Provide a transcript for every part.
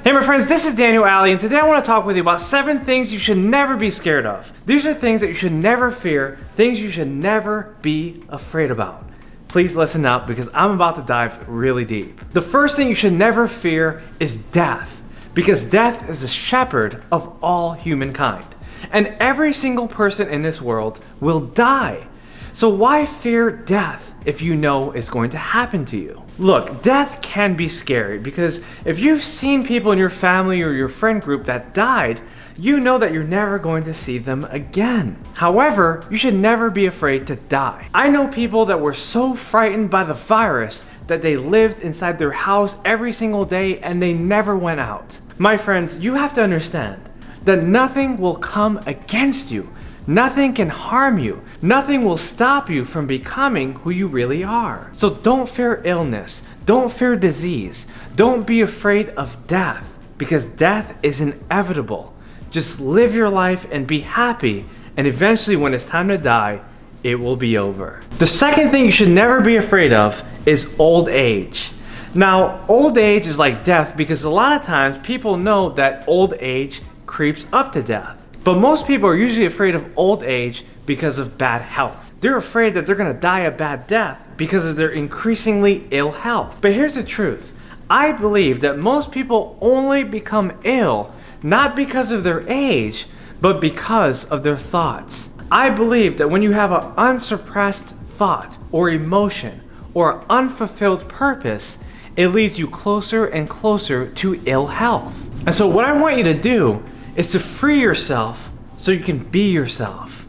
Hey my friends, this is Daniel Alley, and today I want to talk with you about 7 things you should never be scared of. These are things that you should never fear, things you should never be afraid about. Please listen up because I'm about to dive really deep. The first thing you should never fear is death, because death is the shepherd of all humankind. And every single person in this world will die. So why fear death if you know it's going to happen to you? Look, death can be scary because if you've seen people in your family or your friend group that died, you know that you're never going to see them again. However, you should never be afraid to die. I know people that were so frightened by the virus that they lived inside their house every single day and they never went out. My friends, you have to understand that nothing will come against you. Nothing can harm you. Nothing will stop you from becoming who you really are. So don't fear illness. Don't fear disease. Don't be afraid of death, because death is inevitable. Just live your life and be happy, and eventually when it's time to die, it will be over. The second thing you should never be afraid of is old age. Now, old age is like death because a lot of times people know that old age creeps up to death. But most people are usually afraid of old age because of bad health. They're afraid that they're gonna die a bad death because of their increasingly ill health. But here's the truth. I believe that most people only become ill not because of their age, but because of their thoughts. I believe that when you have an unsuppressed thought or emotion or unfulfilled purpose, it leads you closer and closer to ill health. And so what I want you to do is to free yourself so you can be yourself.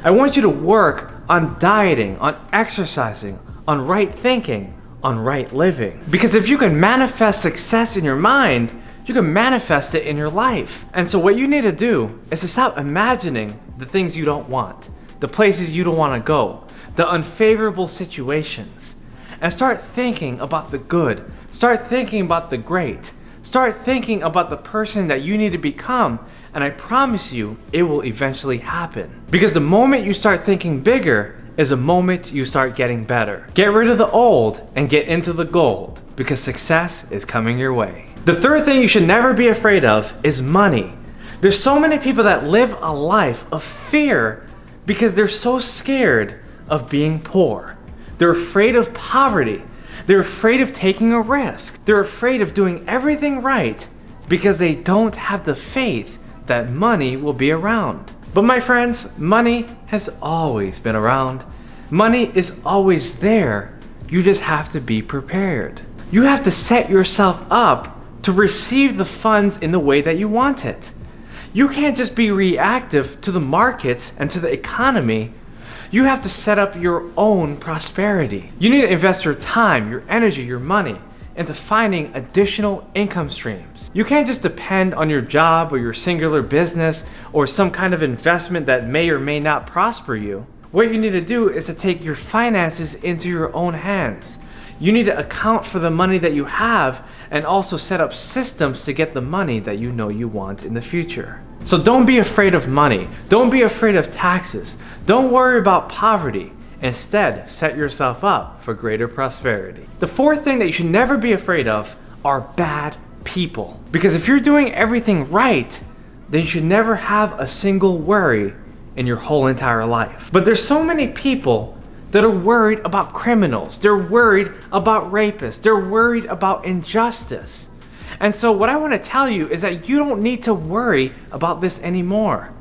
I want you to work on dieting, on exercising, on right thinking, on right living. Because if you can manifest success in your mind, you can manifest it in your life. And so what you need to do is to stop imagining the things you don't want, the places you don't want to go, the unfavorable situations, and start thinking about the good. Start thinking about the great. Start thinking about the person that you need to become, and I promise you, it will eventually happen. Because the moment you start thinking bigger is the moment you start getting better. Get rid of the old and get into the gold, because success is coming your way. The third thing you should never be afraid of is money. There's so many people that live a life of fear because they're so scared of being poor. They're afraid of poverty. They're afraid of taking a risk. They're afraid of doing everything right because they don't have the faith that money will be around. But my friends, money has always been around. Money is always there. You just have to be prepared. You have to set yourself up to receive the funds in the way that you want it. You can't just be reactive to the markets and to the economy. You have to set up your own prosperity. You need to invest your time, your energy, your money into finding additional income streams. You can't just depend on your job or your singular business or some kind of investment that may or may not prosper you. What you need to do is to take your finances into your own hands. You need to account for the money that you have and also set up systems to get the money that you know you want in the future. So don't be afraid of money. Don't be afraid of taxes. Don't worry about poverty. Instead, set yourself up for greater prosperity. The fourth thing that you should never be afraid of are bad people. Because if you're doing everything right, then you should never have a single worry in your whole entire life. But there's so many people that are worried about criminals. They're worried about rapists. They're worried about injustice. And so what I want to tell you is that you don't need to worry about this anymore.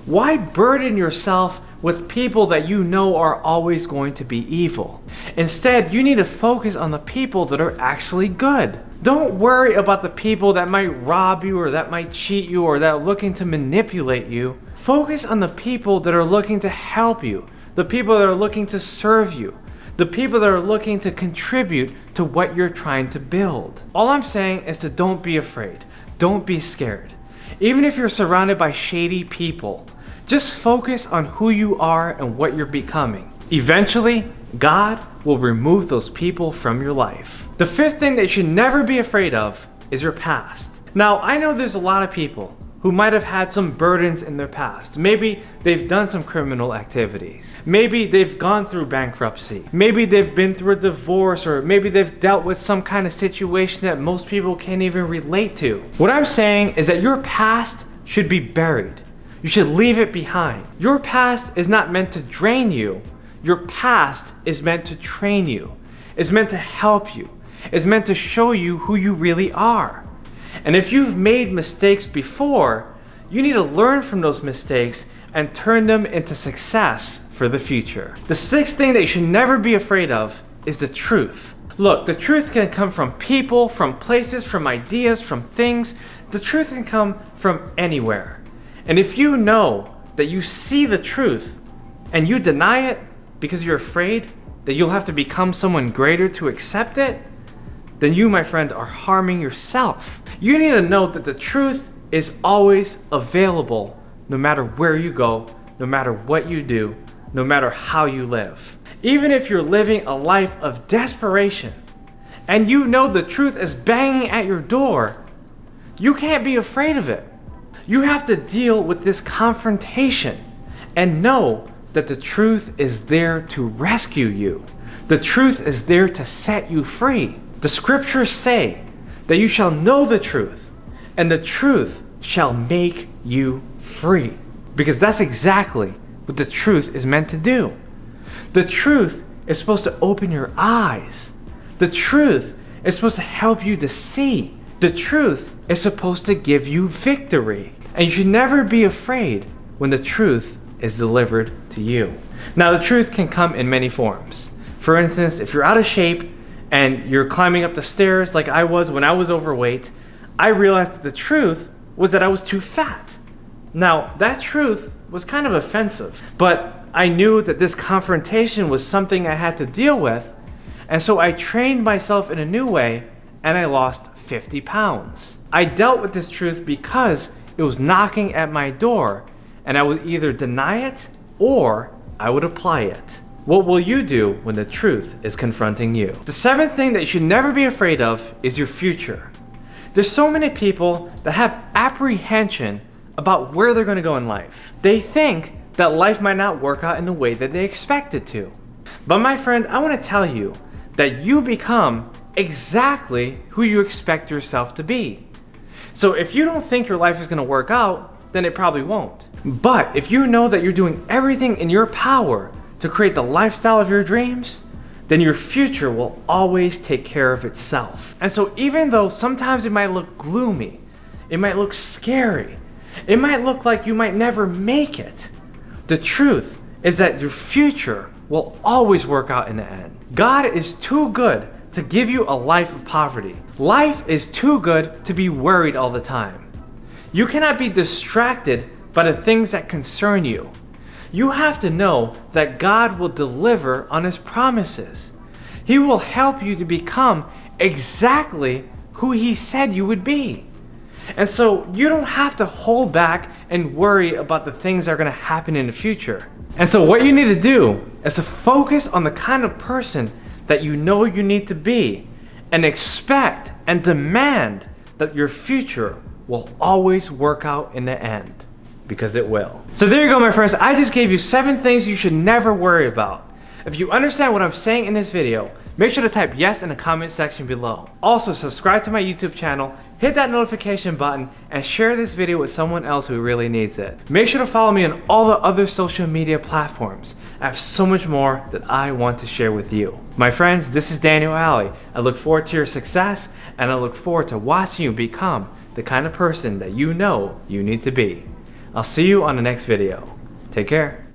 Why burden yourself with people that you know are always going to be evil? Instead, you need to focus on the people that are actually good. Don't worry about the people that might rob you or that might cheat you or that are looking to manipulate you. Focus on the people that are looking to help you, the people that are looking to serve you, the people that are looking to contribute to what you're trying to build. All I'm saying is to don't be afraid. Don't be scared. Even if you're surrounded by shady people, just focus on who you are and what you're becoming. Eventually, God will remove those people from your life. The fifth thing that you should never be afraid of is your past. Now, I know there's a lot of people who might have had some burdens in their past. Maybe they've done some criminal activities. Maybe they've gone through bankruptcy. Maybe they've been through a divorce, or maybe they've dealt with some kind of situation that most people can't even relate to. What I'm saying is that your past should be buried. You should leave it behind. Your past is not meant to drain you. Your past is meant to train you. It's meant to help you. It's meant to show you who you really are. And if you've made mistakes before, you need to learn from those mistakes and turn them into success for the future. The sixth thing that you should never be afraid of is the truth. Look, the truth can come from people, from places, from ideas, from things. The truth can come from anywhere. And if you know that you see the truth and you deny it because you're afraid that you'll have to become someone greater to accept it, then you, my friend, are harming yourself. You need to know that the truth is always available no matter where you go, no matter what you do, no matter how you live. Even if you're living a life of desperation and you know the truth is banging at your door, you can't be afraid of it. You have to deal with this confrontation and know that the truth is there to rescue you. The truth is there to set you free. The scriptures say that you shall know the truth, and the truth shall make you free. Because that's exactly what the truth is meant to do. The truth is supposed to open your eyes. The truth is supposed to help you to see. The truth is supposed to give you victory. And you should never be afraid when the truth is delivered to you. Now, the truth can come in many forms. For instance, if you're out of shape and you're climbing up the stairs like I was when I was overweight, I realized that the truth was that I was too fat. Now, that truth was kind of offensive, but I knew that this confrontation was something I had to deal with, and so I trained myself in a new way, and I lost 50 pounds. I dealt with this truth because it was knocking at my door, and I would either deny it or I would apply it. What will you do when the truth is confronting you? The seventh thing that you should never be afraid of is your future. There's so many people that have apprehension about where they're going to go in life. They think that life might not work out in the way that they expect it to. But my friend, I want to tell you that you become exactly who you expect yourself to be. So if you don't think your life is going to work out, then it probably won't. But if you know that you're doing everything in your power to create the lifestyle of your dreams, then your future will always take care of itself. And so even though sometimes it might look gloomy, it might look scary, it might look like you might never make it, the truth is that your future will always work out in the end. God is too good to give you a life of poverty. Life is too good to be worried all the time. You cannot be distracted by the things that concern you. You have to know that God will deliver on His promises. He will help you to become exactly who He said you would be. And so you don't have to hold back and worry about the things that are going to happen in the future. And so what you need to do is to focus on the kind of person that you know you need to be, and expect and demand that your future will always work out in the end. Because it will. So there you go, my friends. I just gave you 7 things you should never worry about. If you understand what I'm saying in this video, make sure to type yes in the comment section below. Also, subscribe to my YouTube channel, hit that notification button, and share this video with someone else who really needs it. Make sure to follow me on all the other social media platforms. I have so much more that I want to share with you. My friends, this is Daniel Alley. I look forward to your success, and I look forward to watching you become the kind of person that you know you need to be. I'll see you on the next video. Take care.